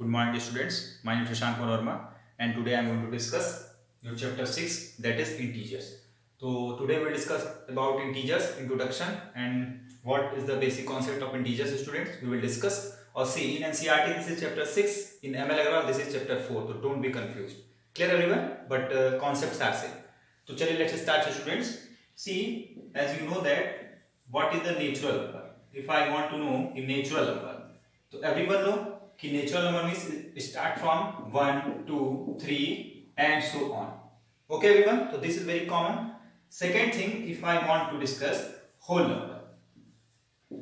Good morning students, my name is Shashank Verma and today I am going to discuss your chapter 6, that is integers. So today we will discuss about integers, introduction, and what is the basic concept of integers students. We will discuss or see in NCERT this is chapter 6, in ML Agarwal this is chapter 4, so don't be confused. Clear everyone? But concepts are same. So chaliye let's start students. See, as you know that what is the natural number. If I want to know the natural number, so everyone know कि natural number means start from 1 2 3 and so on. Okay everyone, तो this is very common. Second thing, if I want to discuss whole number,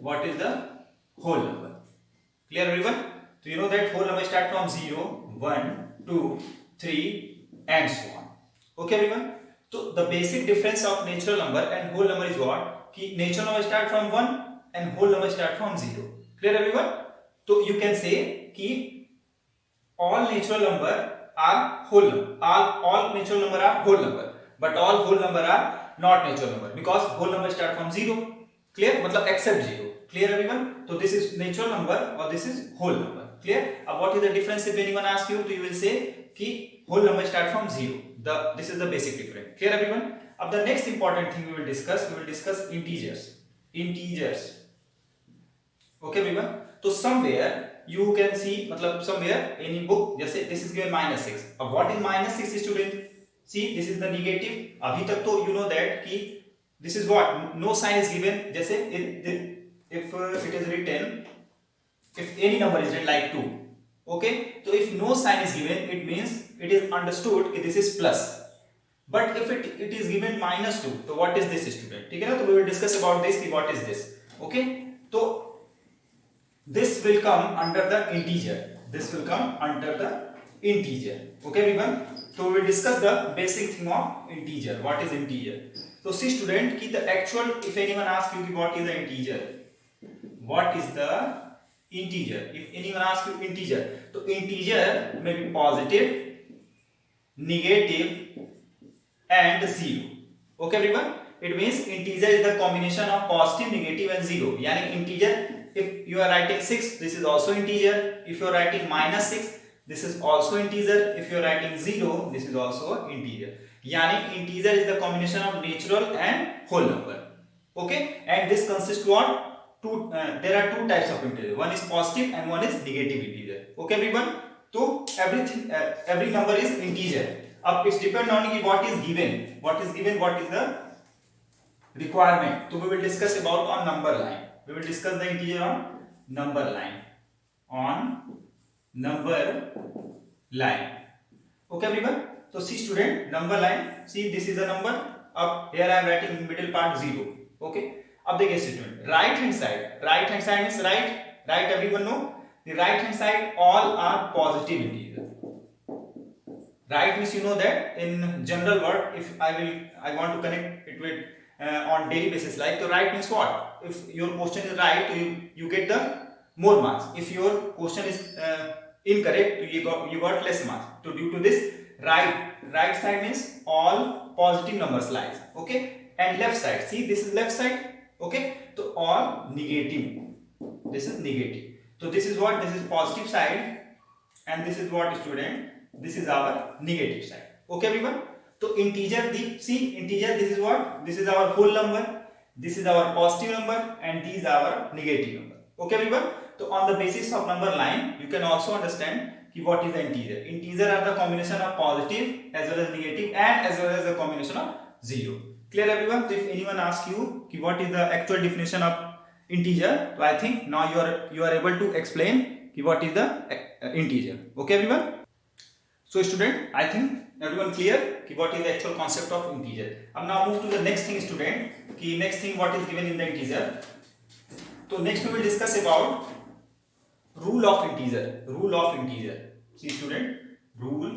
what is the whole number? Clear everyone? तो you know that whole number start from 0 1 2 3 and so on. Okay everyone, तो the basic difference of natural number and whole number is what कि natural number start from 1 and whole number start from 0. Clear everyone? तो you can say कि all natural number are whole number, all natural number are whole number, but all whole number are not natural number because whole number start from 0. Clear? मतलब except 0. Clear everyone? So this is natural number or this is whole number. Clear? What is the difference if anyone asks you? So you will say कि whole number start from 0. This is the basic difference. Clear everyone? अब the next important thing we will discuss integers. Integers. Okay everyone? तो somewhere you can see, मतलब somewhere any book, जैसे this is given -6. अब what is -6 student? See, this is the negative. अभी तक तो you know that कि this is what no sign is given. जैसे if it is written, if any number is written like 2, okay, so if no sign is given, it means it is understood कि this is plus. But if it is given -2, so what is this student? ठीक है ना? तो we will discuss about this कि what is this. Okay, तो this will come under the integer. This will come under the integer. Okay everyone, so we will discuss the basic thing of integer. What is integer? So see student ki the actual, if anyone asks you what is the integer, what is the integer, if anyone asks you integer, so integer may be positive, negative and 0. Okay everyone, it means integer is the combination of positive, negative and 0. yani integer, if you are writing 6, this is also integer. If you are writing -6, this is also integer. If you are writing 0, this is also integer. Yani integer is the combination of natural and whole number. Okay, and this consists what? There are two types of integer. One is positive and one is negative integer. Okay everyone, so everything, every number is integer. अब it's depend on what is given, what is the requirement. So we will discuss about on number line. We will discuss the integer on number line. On number line. Okay everyone? So see student, number line. See this is a number. Up here I am writing in middle part 0. Okay. अब देखिए student, right hand side. Right hand side means right. Right everyone know. The right hand side all are positive integer. Right means you know that in general word, if I want to connect it with on daily basis, like the right means what? If your question is right, you get the more marks. If your question is incorrect, you got less marks. So due to this, right side means all positive numbers lies. Okay, and left side, see this is left side. Okay, so all negative. This is negative. So this is what? This is positive side, and this is what student? This is our negative side. Okay everyone. So integer, integer, this is what? This is our whole number, this is our positive number, and these are our negative number. Okay everyone. So on the basis of number line, you can also understand what is the integer. Integer are the combination of positive as well as negative and as well as the combination of 0. Clear everyone? So if anyone asks you what is the actual definition of integer, so I think now you are able to explain what is the integer. Okay everyone. So student, I think everyone clear what is the actual concept of integer. Now move to the next thing student. Next thing what is given in the integer. So next we will discuss about rule of integer. Rule of integer. See student, rule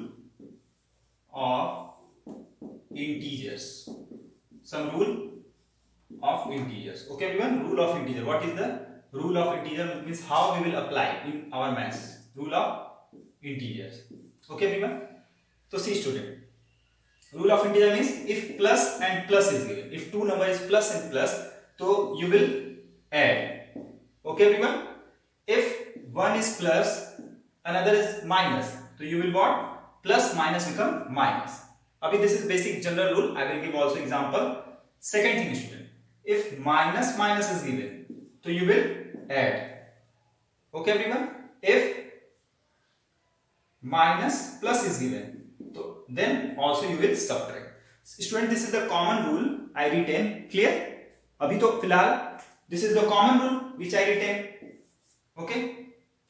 of integers. Some rule of integers. Okay everyone, rule of integer. What is the rule of integer? Means how we will apply in our maths. Rule of integers. Okay everyone. So see student, rule of integer means if plus and plus is given, if two number is plus and plus, so you will add. Okay everyone. If 1 is plus another is minus. So you will what? Plus minus become minus. Abhi this is basic general rule. I will give also example. Second thing student, if minus minus is given, so you will add. Okay everyone? If minus plus is given, so then also you will subtract. Student, this is the common rule I retain. Clear? Abhi to filhal this is the common rule which I retain. Okay.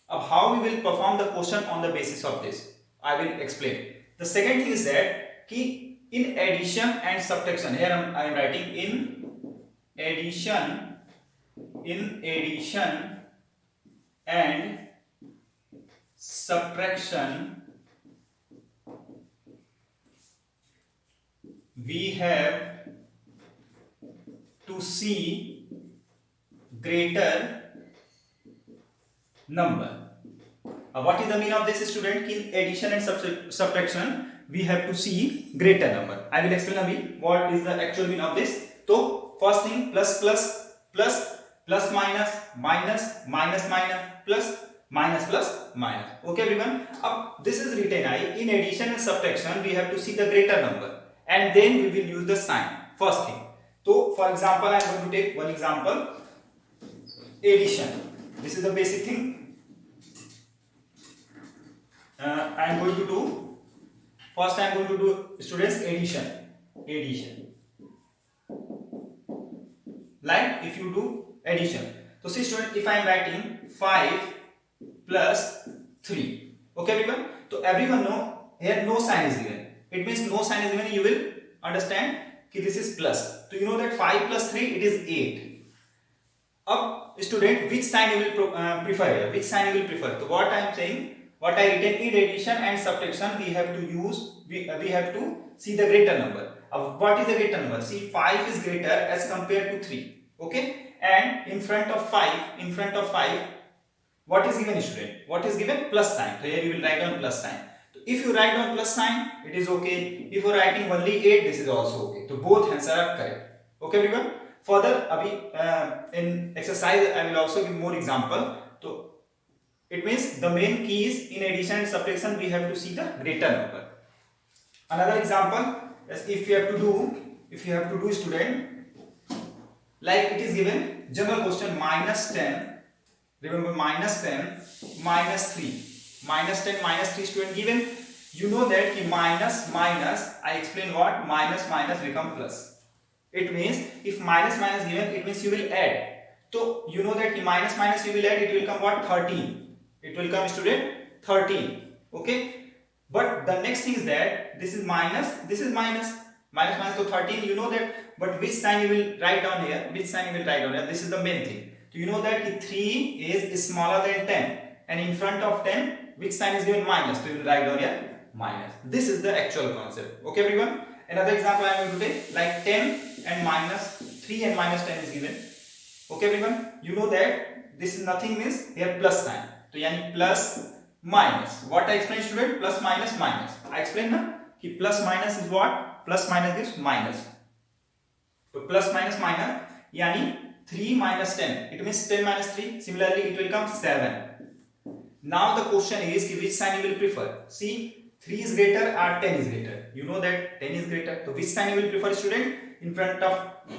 Now how we will perform the question on the basis of this, I will explain. The second thing is that ki in addition and subtraction, here I am writing in addition and subtraction, we have to see greater number. What is the meaning of this student? In addition and subtraction, we have to see greater number. I will explain abhi what is the actual meaning of this. So first thing, plus plus plus plus minus minus minus minus plus minus plus minus. Okay everyone. This is written in addition and subtraction, we have to see the greater number and then we will use the sign. First thing. So for example, I am going to take one example. Addition. This is the basic thing. I am going to do, first I am going to do students addition. Like if you do addition. So see student, if I am writing 5 plus 3. Okay everyone? So everyone know here no sign is given. It means no sign is given, you will understand that this is plus. So you know that 5 plus 3 it is 8. Up student, which sign you will prefer? Which sign you will prefer? So what I am saying, what I written in addition and subtraction, we have to use, we have to see the greater number. What is the greater number? See 5 is greater as compared to 3. Okay, and in front of 5, what is given student? What is given? Plus sign. So here you will write down plus sign. So if you write down plus sign, it is okay. If you are writing only 8, this is also okay. So both answers are correct. Okay everyone. Further, in exercise, I will also give more example. So it means the main key is in addition and subtraction, we have to see the greater number. Another example is if you have to do student, like it is given general question minus 10. Remember minus 10 minus 3. Minus 10 minus 3 student given. You know that ki minus minus, I explain what minus minus become plus. It means if minus minus given, it means you will add. So you know that minus minus you will add, it will come what? 13. It will come student 13. Okay. But the next thing is that this is minus, this is minus. Minus minus, so 13 you know that. But which sign you will write down here? Which sign you will write down here? This is the main thing. So you know that 3 is smaller than 10. And in front of 10, which sign is given? Minus. So you will write down here minus. This is the actual concept. Okay everyone. Another example I am going to take, like 10 and minus 3 and minus 10 is given. Okay everyone. You know that this is nothing means here plus sign. So yani plus minus. What I explained student? Plus minus minus. I explained na ki plus minus is what? Plus minus gives minus. So plus minus minus yani 3 minus 10. It means 10 minus 3. Similarly it will come 7. Now the question is which sign you will prefer? See, 3 is greater or 10 is greater. You know that 10 is greater. So which sign you will prefer student? In front of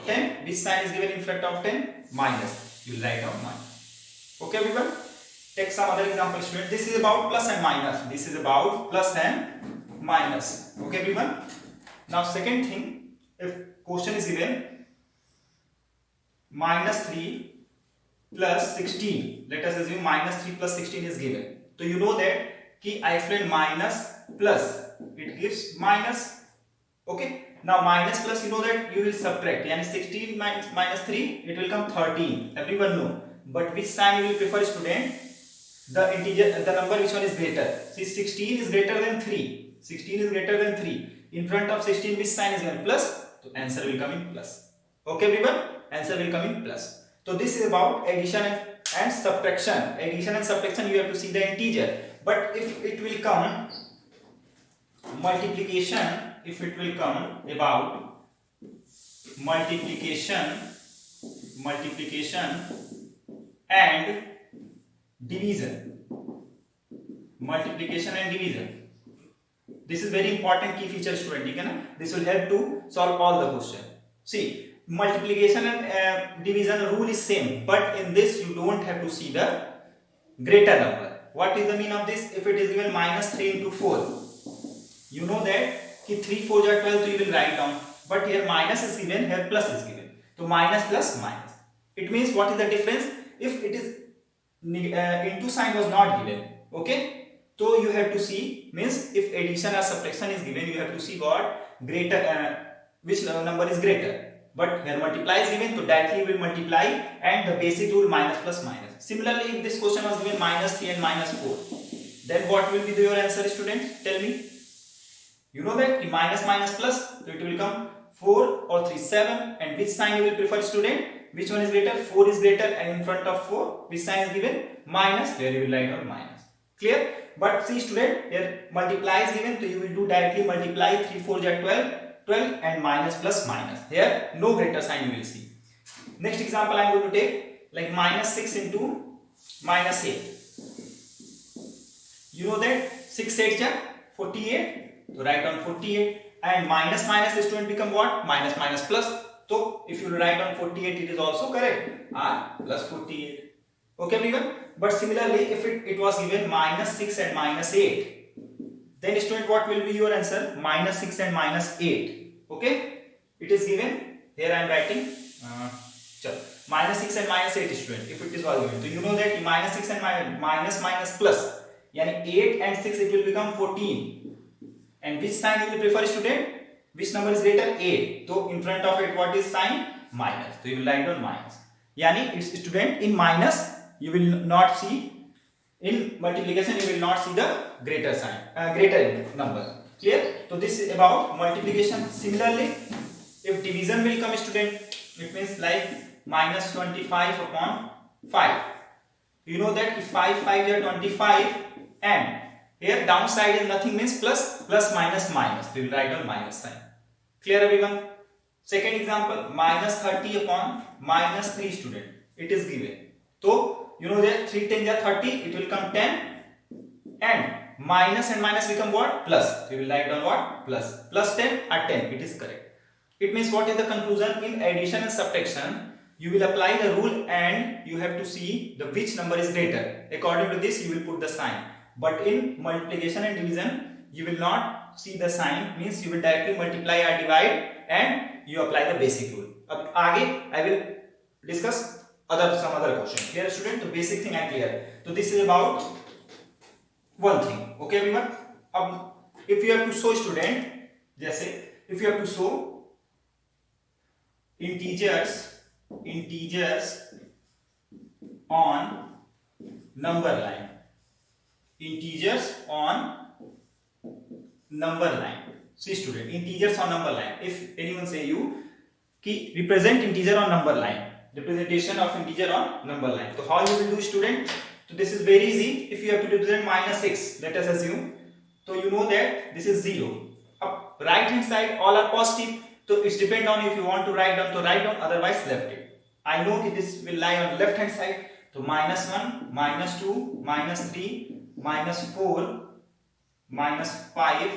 10. Which sign is given in front of 10? Minus. You will write down minus. Okay everyone. Take some other example student. This is about plus and minus. This is about plus and minus. Okay everyone. Now second thing, if question is given minus 3 plus 16. Let us assume minus 3 plus 16 is given. So you know that ki I explained minus plus. It gives minus. Okay. Now minus plus you know that you will subtract. Yani 16 minus 3 it will come 13. Everyone know. But which sign you will prefer student? The integer, the number which one is greater. See 16 is greater than 3. 16 is greater than 3. In front of 16 which sign is given? Plus. So answer will come in plus. Okay everyone? Answer will come in plus. So this is about addition and subtraction. Addition and subtraction you have to see the integer. But if it will come multiplication, if it will come about multiplication and division. multiplication and division. This is very important key feature student, ठीक है ना? This will help to solve all the question. See, multiplication and division rule is same, but in this you don't have to see the greater number. What is the mean of this? If it is given minus 3 into 4, you know that कि 3 4 are 12, so you will write down. But here minus is given, here plus is given. So minus plus minus. It means what is the difference? If it is into sign was not given, okay? So you have to see, means if addition or subtraction is given, you have to see what greater, which number is greater. But here multiply is given, so directly we will multiply and the basic rule minus plus minus. Similarly, if this question was given minus 3 and minus 4, then what will be your answer, students? Tell me. You know that minus minus plus, so it will become 4 or 3 7, and which sign you will prefer, student? Which one is greater? 4 is greater, and in front of 4, which sign is given? Minus. There you will write down minus. Clear? But see student, here multiply is given, so you will do directly multiply 3 4 are 12, 12 and minus plus minus. Here no greater sign you will see. Next example I am going to take, like minus 6 into minus 8. You know that 6 8 are 48, so write down 48, and minus minus student become what? Minus minus plus. So if you write down 48, it is also correct. R plus 48. Okay everyone? But similarly, if it was given minus 6 and minus 8, then student what will be your answer? Minus 6 and minus 8. Okay? It is given. Here I am writing. Minus 6 and minus 8 student. If it is all given. So you know that minus 6 and minus minus plus. Yani 8 and 6 it will become 14. And which sign you will prefer, student? Which number is greater? 8. So in front of it what is sign? Minus. So you will write down minus. Yani it's student in minus you will not see, in multiplication you will not see the greater sign, greater number. Clear? So this is about multiplication. Similarly, if division will come, student, it means like minus 25 upon 5. You know that if 5 5 are 25, and here downside is nothing, means plus plus minus minus. We will write down minus sign. Clear everyone? Second example, minus 30 upon minus 3, student. It is given. So you know that 3 10 are 30, it will come 10, and minus become what? Plus. We will write down what? Plus. Plus 10 are 10. It is correct. It means what is the conclusion? In addition and subtraction, you will apply the rule and you have to see the which number is greater. According to this, you will put the sign. But in multiplication and division, you will not see the sign. Means you will directly multiply or divide and you apply the basic rule. Ab aage I will discuss some other question. Clear student? The basic thing I clear. So this is about one thing. Okay everyone? If you have to show, student, जैसे if you have to show integers on number line. Integers on number line. See student, integers on number line. If anyone say you कि represent integer on number line. Representation of integer on number line. So how you will do, student? So this is very easy. If you have to represent minus 6, let us assume. So you know that this is 0. Up right hand side all are positive. So it's depend on if you want to write down, otherwise left it. I know that this will lie on left hand side. So minus 1, minus 2, minus 3, minus 4, minus 5,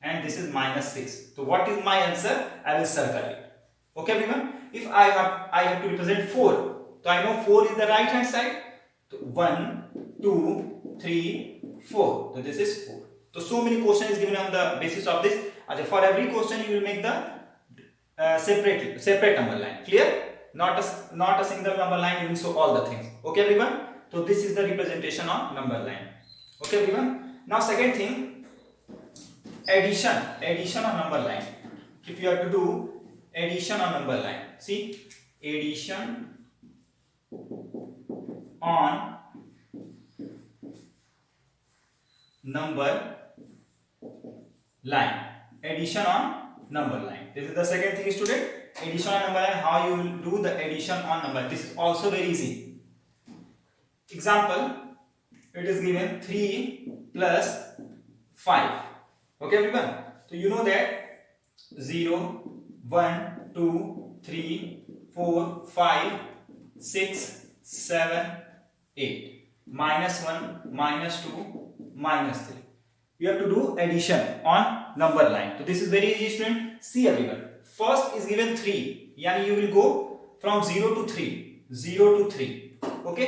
and this is minus 6. So what is my answer? I will circle it. Okay everyone? If I have to represent 4, so I know 4 is the right hand side. So 1, 2, 3, 4. So this is 4. So many questions is given on the basis of this. For every question you will make the separate number line. Clear? Not a single number line. You will show all the things. Okay everyone? So this is the representation on number line. Okay everyone? Now second thing, addition on number line. If you have to do addition on number line, see, addition on number line. Addition on number line. This is the second thing, student. Addition on number line. How you will do the addition on number. This is also very easy. Example, it is given 3 plus 5. Okay everyone? So you know that 0, 1, 2, 3, 4, 5, 6, 7, 8. -1, -2, -3. You have to do addition on number line. So this is very easy, student. See everyone. First is given 3. Yani you will go from 0 to 3. 0 to 3. Okay.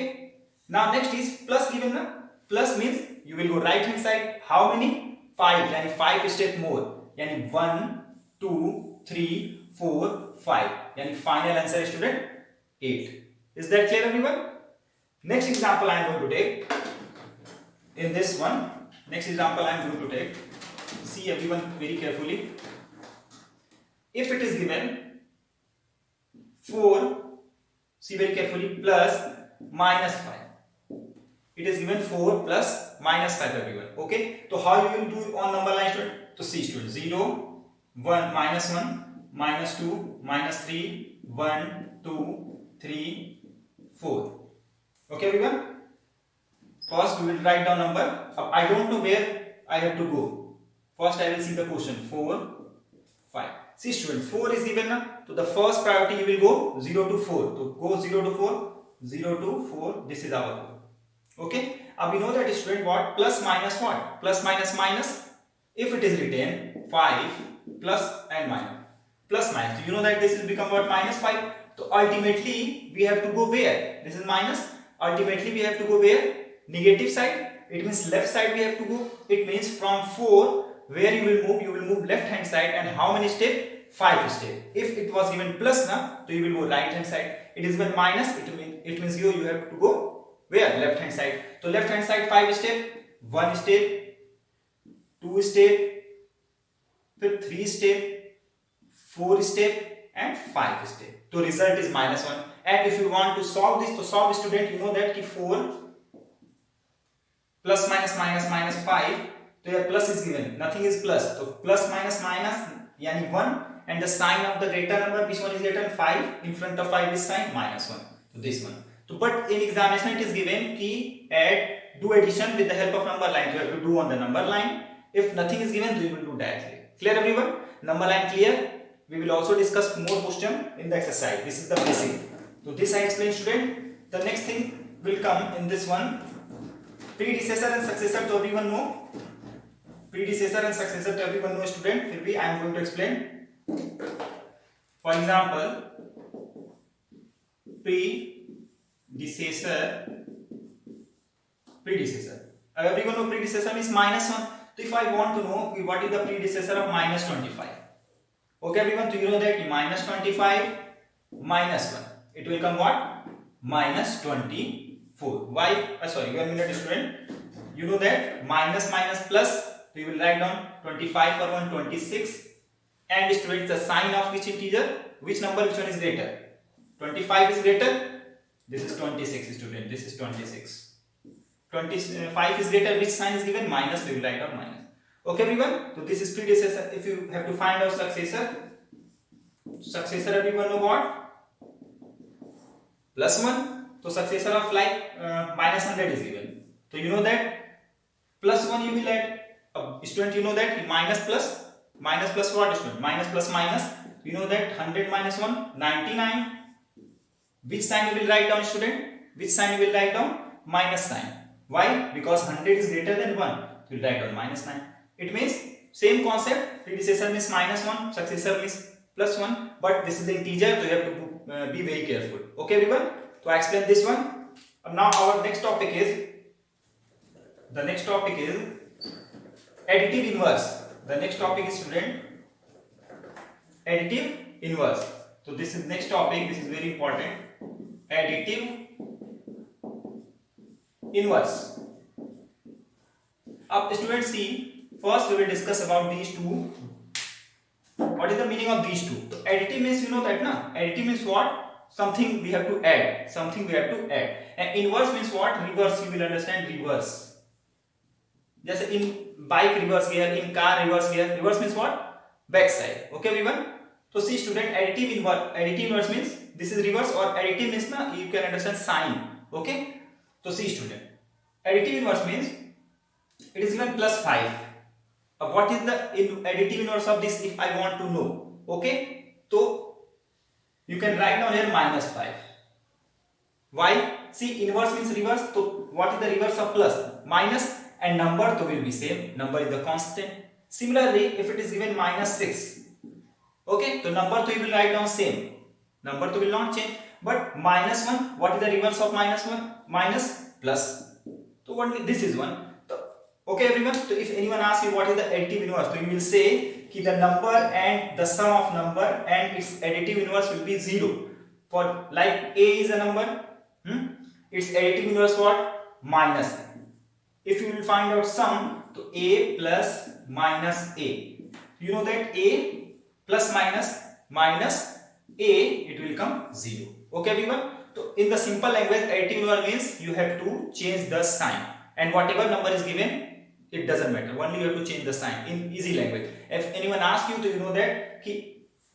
Now next is plus given. Na? Plus means you will go right hand side. How many? 5. Yani 5 step more. Yani 1, 2, 3, 4, 5. Yani final answer is, student, 8. Is that clear everyone? Next example I am going to take. In this one, next example I am going to take. See everyone very carefully. If it is given 4, see very carefully, plus -5. It is given 4 plus -5 everyone. Okay. So how you will do on number line, student? So see student, 0, 1, -1, -2, -3, 1, 2, 3, 4. Okay everyone. First we will write down number. I don't know where I have to go. First I will see the question. 4, 5. See student, 4 is given now. So the first priority you will go 0 to 4. So go 0 to 4, 0 to 4. This is our goal. Okay. Now we know that student what? Plus minus what? Plus minus minus. If it is written 5 plus and minus. Plus minus. So you know that this will become what? -5. So ultimately we have to go where? This is minus. Ultimately we have to go where? Negative side. It means left side we have to go. It means from 4 where you will move left hand side, and how many step? 5 step. If it was given plus na, so you will go right hand side. It is given minus, it means you have to go where? Left hand side. So left hand side 5 step, 1 step, 2 step, then 3 step, 4 step and 5 step. So result is -1. And if you want to solve this, to solve student, you know that ki 4 plus minus minus minus 5. So here plus is given, nothing is plus. So plus minus minus yani 1, and the sign of the greater number, which one is greater? 5. In front of 5 is sign -1. So this one. So but in examination it is given ki do addition with the help of number line. You have to do on the number line. If nothing is given, you will do directly. Clear everyone? Number line clear? We will also discuss more question in the exercise. This is the basic. So this I explained, student. The next thing will come in this one. Predecessor and successor to everyone know. Predecessor and successor to everyone know, student. फिर भी I am going to explain. For example, predecessor. Everyone know predecessor means -1. So if I want to know what is the predecessor of -25. Okay everyone, so you know that -25 -1. It will come what? -24. Why? Sorry, 1 minute student. You know that minus minus plus. So you will write down 25 for 1, 26. And student, the sign of which integer? Which number? Which one is greater? 25 is greater. This is 26 student. This is 26. 25 is greater. Which sign is given? Minus. We will write down minus. Okay everyone. So this is predecessor. If you have to find out successor. Successor everyone know what? +1. So successor of like -100 is given. So you know that +1 you will add. Student, you know that minus plus what student? Minus plus minus. You know that 100 minus 1, 99. Which sign you will write down, student? Which sign you will write down? Minus sign. Why? Because 100 is greater than 1. You will write down -9. It means same concept. Predecessor means -1, successor means +1. But this is the integer, so you have to be very careful. Okay everyone? So I explained this one. Now our next topic is additive inverse. The next topic is student additive inverse. So this is next topic. This is very important. Additive inverse. Up students, see, first we will discuss about these two. What is the meaning of these two? So additive means, you know that na? Additive means what? Something we have to add. Something we have to add. And inverse means what? Reverse. You will understand reverse. Just in bike reverse gear, in car reverse gear. Reverse means what? Back side. Okay everyone? So see student, additive inverse means this is reverse, or additive means na, you can understand sign. Okay? So see student, additive inverse means it is given +5. What is the additive inverse of this if I want to know? Okay? So you can write down here -5. Why? See, inverse means reverse. So what is the reverse of plus? Minus, and number to will be same. Number is the constant. Similarly, if it is given minus 6, okay, so number 2 will write down same. Number 2 will not change. But minus 1, what is the reverse of minus 1? Minus plus. So what this is 1. So, okay everyone, so if anyone asks you what is the additive inverse, so you will say कि the number and the sum of number and its additive inverse will be 0. For like a is a number, its additive inverse what? Minus. If you will find out sum, so a plus minus a. You know that a plus minus a, it will come 0. Okay everyone? So in the simple language, additive inverse means you have to change the sign, and whatever number is given, it doesn't matter, only you have to change the sign in easy language. If anyone asks you to, you know that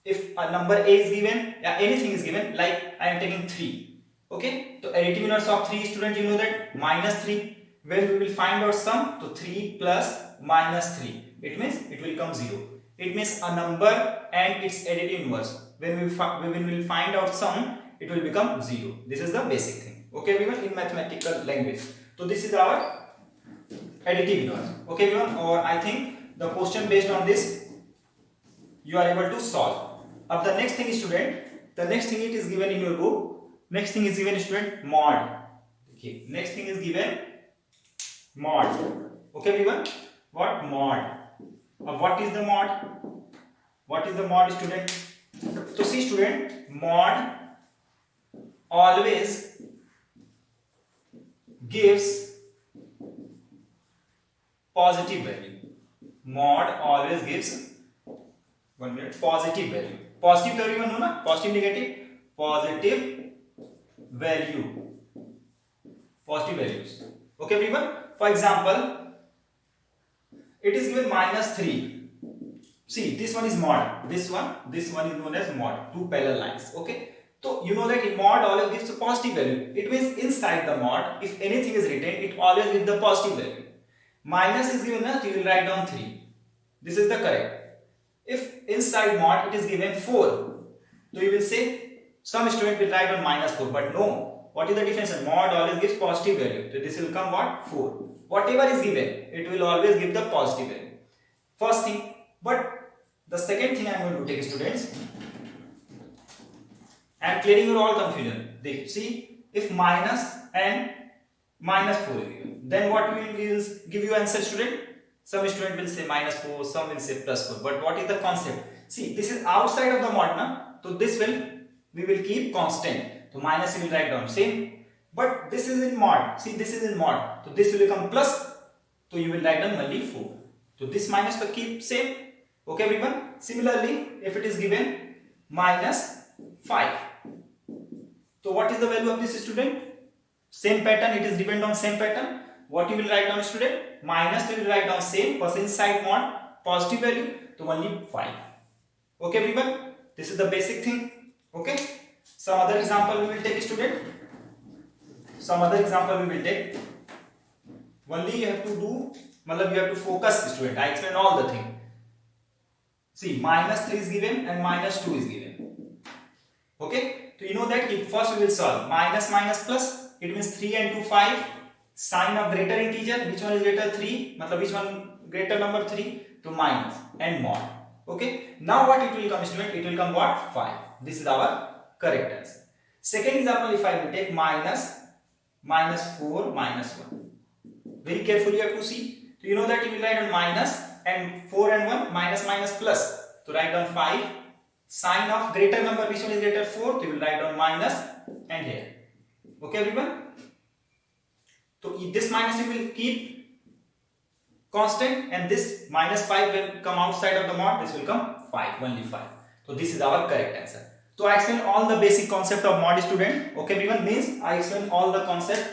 if a number a is given, anything is given, like I am taking 3, okay, so additive inverse of 3, student, you know that minus 3. When we will find out sum, so 3 plus minus 3, it means it will come 0. It means a number and its additive inverse, when we will find out sum, it will become 0. This is the basic thing, okay everyone, in mathematical language. So this is our additive inverse, okay everyone, or I think the question based on this you are able to solve. Now the next thing is, student, the next thing it is given in your book. Next thing is given, student, mod. Okay, next thing is given mod. Okay everyone, what? Mod. What is the mod? What is the mod, student? So see student, mod always gives positive value. Mod always gives, 1 minute, positive value. Positive value no na? Positive, negative? Positive value. Positive values. Okay everyone? For example, it is given minus 3. See, this one is mod. This one is known as mod. Two parallel lines. Okay? So you know that in mod always gives a positive value. It means inside the mod, if anything is written, it always gives the positive value. Minus is given, you will write down 3. This is the correct. If inside mod it is given 4, so you will say, some student will write down minus 4, but no. What is the difference? Mod always gives positive value. So this will come what? 4. Whatever is given, it will always give the positive value. First thing. But the second thing I am going to take, students, I am clearing your all confusion. See, if minus and minus 4 is given, then what will give you answer, student? Some student will say minus 4, some will say plus 4. But what is the concept? See, this is outside of the mod, na? So this we will keep constant. So minus you will write down same. But this is in mod. See, this is in mod. So this will become plus. So you will write down only 4. So this minus will keep same. Okay everyone? Similarly, if it is given minus 5. So what is the value of this, student? Same pattern, it is depend on same pattern. What you will write down, student? Minus you will write down same, because inside mod positive value, to only 5. Okay everyone? This is the basic thing. Okay? Some other example we will take, student. Some other example we will take. Only you have to do, you have to focus, student. I explain all the thing. See, minus 3 is given and minus 2 is given. Okay? So you know that first we will solve minus plus. It means 3 and 2 5. Sign of greater integer. Which one is greater? 3. Which one greater number 3? To minus and mod. Okay? Now what it will come, student? It will come what? 5. This is our correct answer. Second example, if I will take minus 4 minus 1. Very carefully you have to see. So you know that you will write on minus and 4 and 1 minus plus. To write down 5. Sign of greater number, which one is greater? 4. You will write down minus and here. Okay everyone? So this minus you will keep constant, and this minus 5 will come outside of the mod. This will come 5, only 5. So this is our correct answer. So I explained all the basic concept of mod, student. Okay everyone? Means I explained all the concept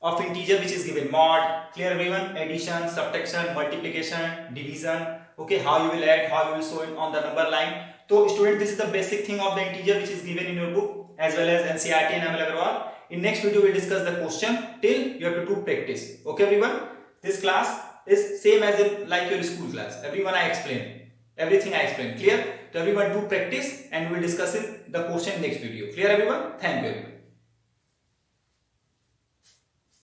of integer which is given. Mod, clear everyone? Addition, subtraction, multiplication, division. Okay, how you will add, how you will show it on the number line. So student, this is the basic thing of the integer which is given in your book, as well as NCERT and ML Agarwal. In next video we will discuss the question till you have to do practice. Okay everyone? This class is same as like your school class. Everyone I explain. Everything I explain. Clear? So everyone do practice, and we will discuss the question next video. Clear everyone? Thank you everyone.